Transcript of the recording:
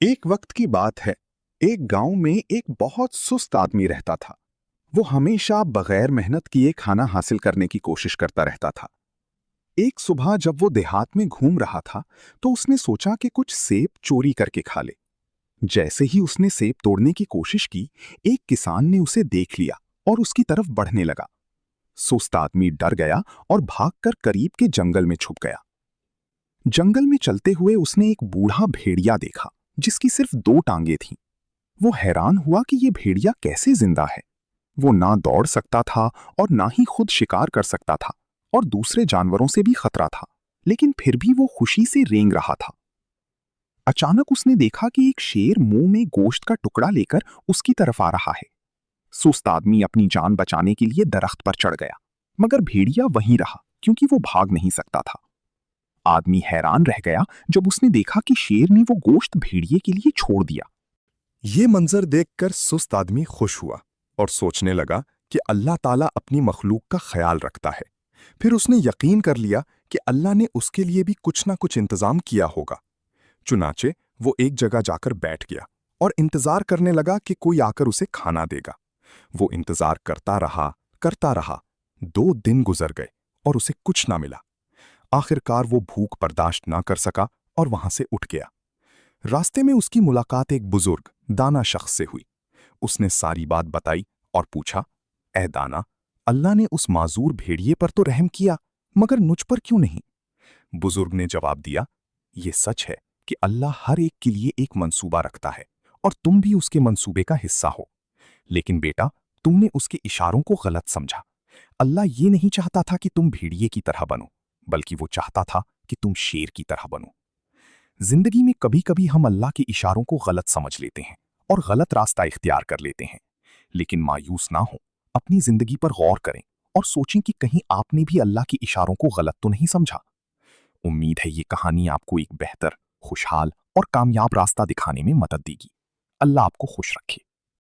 एक वक्त की बात है। एक गांव में एक बहुत सुस्त आदमी रहता था। वो हमेशा बगैर मेहनत किए खाना हासिल करने की कोशिश करता रहता था। एक सुबह जब वो देहात में घूम रहा था तो उसने सोचा कि कुछ सेब चोरी करके खा ले। जैसे ही उसने सेब तोड़ने की कोशिश की, एक किसान ने उसे देख लिया और उसकी तरफ बढ़ने लगा। सुस्त आदमी डर गया और भागकर करीब के जंगल में छुप गया। जंगल में चलते हुए उसने एक बूढ़ा भेड़िया देखा जिसकी सिर्फ 2 टांगे थीं। वो हैरान हुआ कि ये भेड़िया कैसे जिंदा है। वो ना दौड़ सकता था और ना ही खुद शिकार कर सकता था और दूसरे जानवरों से भी खतरा था, लेकिन फिर भी वो खुशी से रेंग रहा था। अचानक उसने देखा कि एक शेर मुंह में गोश्त का टुकड़ा लेकर उसकी तरफ आ रहा है। सुस्त आदमी अपनी जान बचाने के लिए दरख्त पर चढ़ गया, मगर भेड़िया वहीं रहा क्योंकि वो भाग नहीं सकता था। आदमी हैरान रह गया जब उसने देखा कि शेर ने वो गोश्त भेड़िए के लिए छोड़ दिया। ये मंजर देखकर सुस्त आदमी खुश हुआ और सोचने लगा कि अल्लाह ताला अपनी मखलूक का ख्याल रखता है। फिर उसने यकीन कर लिया कि अल्लाह ने उसके लिए भी कुछ ना कुछ इंतजाम किया होगा। चुनाचे वो एक जगह जाकर बैठ गया और इंतजार करने लगा कि कोई आकर उसे खाना देगा। वो इंतजार करता रहा करता रहा। 2 दिन गुजर गए और उसे कुछ ना मिला। आखिरकार वो भूख बर्दाश्त ना कर सका और वहां से उठ गया। रास्ते में उसकी मुलाकात एक बुजुर्ग दाना शख्स से हुई। उसने सारी बात बताई और पूछा, ए दाना, अल्लाह ने उस माजूर भेड़िए पर तो रहम किया, मगर मुझ पर क्यों नहीं? बुजुर्ग ने जवाब दिया, ये सच है कि अल्लाह हर एक के लिए एक मंसूबा रखता है और तुम भी उसके मंसूबे का हिस्सा हो। लेकिन बेटा, तुमने उसके इशारों को गलत समझा। अल्लाह ये नहीं चाहता था कि तुम भेड़िए की तरह बनो, बल्कि वो चाहता था कि तुम शेर की तरह बनो। जिंदगी में कभी कभी हम अल्लाह के इशारों को गलत समझ लेते हैं और गलत रास्ता इख्तियार कर लेते हैं। लेकिन मायूस ना हो, अपनी जिंदगी पर गौर करें और सोचें कि कहीं आपने भी अल्लाह के इशारों को गलत तो नहीं समझा। उम्मीद है ये कहानी आपको एक बेहतर, खुशहाल और कामयाब रास्ता दिखाने में मदद देगी। अल्लाह आपको खुश रखे।